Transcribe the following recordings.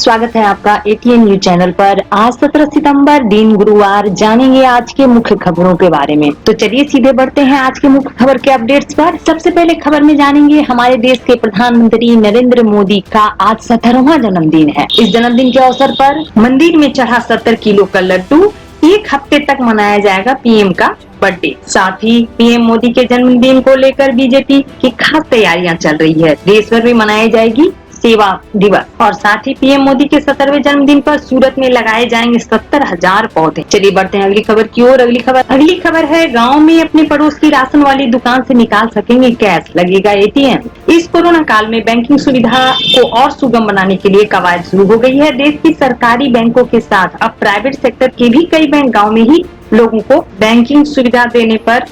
स्वागत है आपका एटीएन न्यूज चैनल पर। आज 17 सितंबर दिन गुरुवार जानेंगे आज के मुख्य खबरों के बारे में। तो चलिए सीधे बढ़ते हैं आज के मुख्य खबर के अपडेट्स पर। सबसे पहले खबर में जानेंगे हमारे देश के प्रधानमंत्री नरेंद्र मोदी का आज 17वां जन्मदिन है। इस जन्मदिन के अवसर पर मंदिर में चढ़ा 70 किलो का लड्डू। एक हफ्ते तक मनाया जाएगा पीएम का बर्थडे। साथ ही पीएम मोदी के जन्मदिन को लेकर बीजेपी की खास तैयारियां चल रही है। देश भर में मनाई जाएगी सेवा दिवस और साथ ही पीएम मोदी के 70वें जन्मदिन पर सूरत में लगाए जाएंगे 70,000 पौधे। चलिए बढ़ते हैं अगली खबर की ओर। अगली खबर है गांव में अपने पड़ोस की राशन वाली दुकान से निकाल सकेंगे कैश, लगेगा एटीएम। इस कोरोना काल में बैंकिंग सुविधा को और सुगम बनाने के लिए कवायद शुरू हो गई है। देश की सरकारी बैंकों के साथ अब प्राइवेट सेक्टर के भी कई बैंक गाँव में ही लोगों को बैंकिंग सुविधा देने पर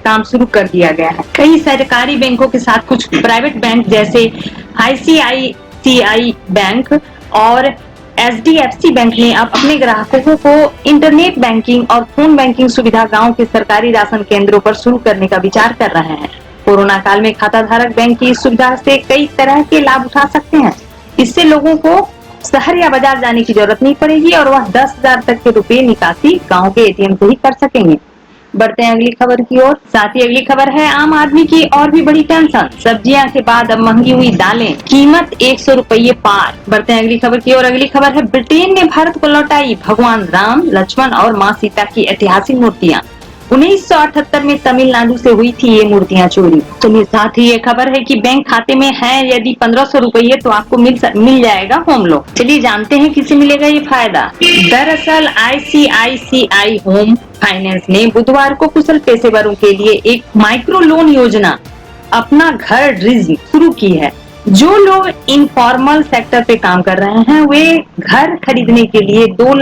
काम शुरू कर दिया गया है। कई सरकारी बैंकों के साथ कुछ प्राइवेट बैंक जैसे ICICI बैंक और HDFC बैंक ने अब अपने ग्राहकों को इंटरनेट बैंकिंग और फोन बैंकिंग सुविधा गांव के सरकारी राशन केंद्रों पर शुरू करने का विचार कर रहे हैं। कोरोना काल में खाता धारक बैंक की इस सुविधा से कई तरह के लाभ उठा सकते हैं। इससे लोगों को शहर या बाजार जाने की जरूरत नहीं पड़ेगी और वह 10,000 तक के रुपए निकासी गाँव के एटीएम से ही कर सकेंगे। बढ़ते हैं अगली खबर की ओर। साथ ही अगली खबर है आम आदमी की और भी बड़ी टेंशन। सब्जियां के बाद अब महंगी हुई दालें, कीमत 100 रुपये पार। बढ़ते हैं अगली खबर की ओर। अगली खबर है ब्रिटेन ने भारत को लौटाई भगवान राम, लक्ष्मण और माँ सीता की ऐतिहासिक मूर्तियां। 1978 में तमिलनाडु से हुई थी ये मूर्तियां चोरी। चलिए साथ ही ये खबर है कि बैंक खाते में है यदि 1500 रुपये तो आपको मिल जाएगा होम लोन। चलिए जानते हैं किसे मिलेगा ये फायदा। दरअसल ICICI होम फाइनेंस ने बुधवार को कुशल पेशेवरों के लिए एक माइक्रो लोन योजना अपना घर ड्रीम शुरू की है। जो लोग इनफॉर्मल सेक्टर पे काम कर रहे हैं वे घर खरीदने के लिए 2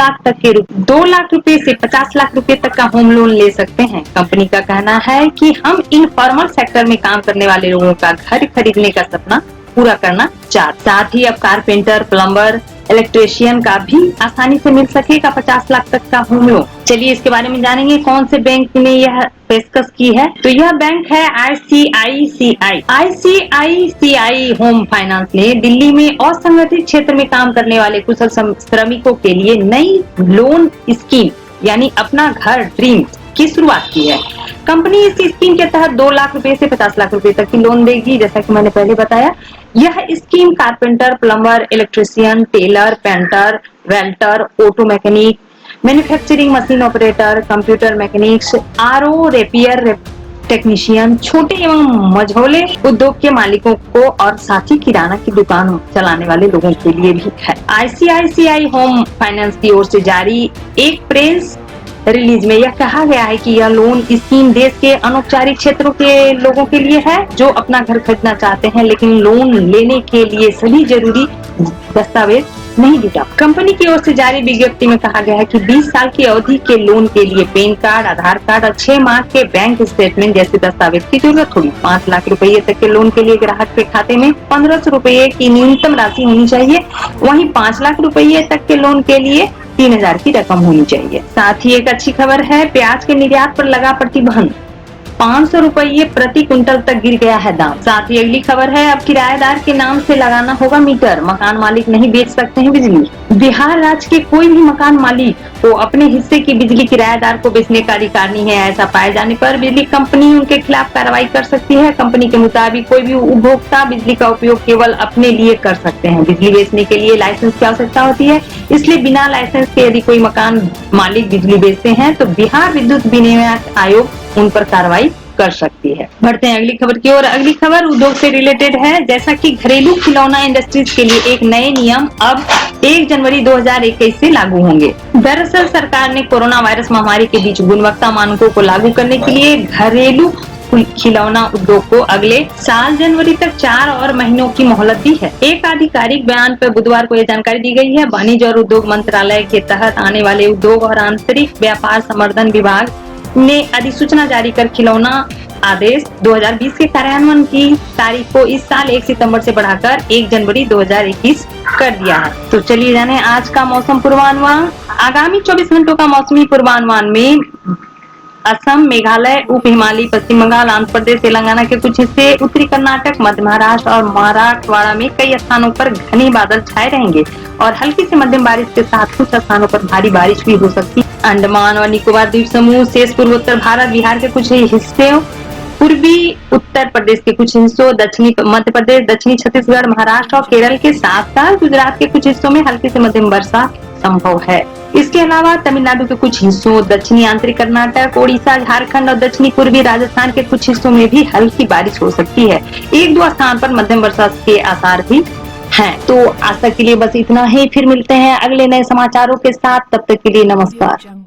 लाख रुपए से 50 लाख रुपए तक का होम लोन ले सकते हैं। कंपनी का कहना है कि हम इनफॉर्मल सेक्टर में काम करने वाले लोगों का घर खरीदने का सपना पूरा करना चाहते। साथ ही अब कारपेंटर, प्लम्बर, इलेक्ट्रीशियन का भी आसानी से मिल सकेगा 50 लाख तक का होम लोन। चलिए इसके बारे में जानेंगे कौन से बैंक ने यह पेशकश की है। तो यह बैंक है ICICI। ICICI होम फाइनेंस ने दिल्ली में असंगठित क्षेत्र में काम करने वाले कुशल श्रमिकों के लिए नई लोन स्कीम यानी अपना घर ड्रीम की शुरुआत की है। कंपनी इस स्कीम के तहत 2 लाख रुपए से 50 लाख रुपए तक की लोन देगी। जैसा कि मैंने पहले बताया, यह scheme carpenter, plumber, electrician, tailor, painter, welder, auto mechanic, manufacturing machine operator, computer mechanics, RO repair technician, छोटे एवं मझोले उद्योग के मालिकों को और साथ ही किराना की दुकान चलाने वाले लोगों के लिए भी है। ICICI होम फाइनेंस की ओर से जारी एक प्रेस रिलीज में यह कहा गया है कि यह लोन स्कीम देश के अनौपचारिक क्षेत्रों के लोगों के लिए है जो अपना घर खरीदना चाहते हैं लेकिन लोन लेने के लिए सभी जरूरी दस्तावेज नहीं जुटा। कंपनी की ओर से जारी विज्ञप्ति में कहा गया है कि 20 साल की अवधि के लोन के लिए पैन कार्ड, आधार कार्ड और 6 माह के बैंक स्टेटमेंट जैसे दस्तावेज की जरूरत होगी। 5 लाख रुपए तक के लोन के लिए ग्राहक के खाते में 1500 रुपए की न्यूनतम राशि होनी चाहिए। वहीं 5 लाख रुपए तक के लोन के लिए 3000 की रकम होनी चाहिए। साथ ही एक अच्छी खबर है, प्याज के निर्यात पर लगा प्रतिबंध, 500 रुपये प्रति क्विंटल तक गिर गया है दाम। साथ ही अगली खबर है, अब किराएदार के नाम से लगाना होगा मीटर, मकान मालिक नहीं बेच सकते हैं बिजली। बिहार राज्य के कोई भी मकान मालिक को अपने हिस्से की बिजली किराएदार को बेचने का अधिकार नहीं है। ऐसा पाए जाने पर बिजली कंपनी उनके खिलाफ कार्रवाई कर सकती है। कंपनी के मुताबिक कोई भी उपभोक्ता बिजली का उपयोग केवल अपने लिए कर सकते हैं। बिजली बेचने के लिए लाइसेंस की आवश्यकता होती है, इसलिए बिना लाइसेंस के यदि कोई मकान मालिक बिजली बेचते हैं तो बिहार विद्युत विनियामक आयोग उन पर कार्रवाई कर सकती है। बढ़ते हैं अगली खबर की ओर। अगली खबर उद्योग से रिलेटेड है। जैसा कि घरेलू खिलौना इंडस्ट्रीज के लिए एक नए नियम अब 1 जनवरी 2021 से लागू होंगे। दरअसल सरकार ने कोरोना वायरस महामारी के बीच गुणवत्ता मानकों को लागू करने के लिए घरेलू खिलौना उद्योग को अगले साल जनवरी तक 4 और महीनों की मोहलत दी है। एक आधिकारिक बयान पर बुधवार को यह जानकारी दी गई है। वाणिज्य और उद्योग मंत्रालय के तहत आने वाले उद्योग और आंतरिक व्यापार संवर्धन विभाग ने अधिसूचना जारी कर खिलौना आदेश 2020 के कार्यान्वयन की तारीख को इस साल 1 सितंबर से बढ़ाकर 1 जनवरी 2021 कर दिया है। तो चलिए जाने आज का मौसम पूर्वानुमान। आगामी 24 घंटों का मौसमी पूर्वानुमान में असम, मेघालय, उप हिमालय, पश्चिम बंगाल, आंध्र प्रदेश, तेलंगाना के कुछ हिस्से, उत्तरी कर्नाटक, मध्य महाराष्ट्र और मराठवाड़ा में कई स्थानों पर घने बादल छाए रहेंगे और हल्की से मध्यम बारिश के साथ कुछ स्थानों पर भारी बारिश भी हो सकती है। अंडमान और निकोबार द्वीप समूह, शेष पूर्वोत्तर भारत, बिहार के कुछ हिस्से, पूर्वी उत्तर प्रदेश के कुछ हिस्सों, दक्षिणी मध्य प्रदेश, दक्षिणी छत्तीसगढ़, महाराष्ट्र और केरल के साथ साथ गुजरात के कुछ हिस्सों में हल्की से मध्यम वर्षा संभव है। इसके अलावा तमिलनाडु के कुछ हिस्सों, दक्षिणी आंतरिक कर्नाटक, ओडिशा, झारखंड और दक्षिणी पूर्वी राजस्थान के कुछ हिस्सों में भी हल्की बारिश हो सकती है। एक दो स्थान पर मध्यम वर्षा के आसार भी हैं। तो आज तक के लिए बस इतना ही, फिर मिलते हैं अगले नए समाचारों के साथ, तब तक के लिए नमस्कार।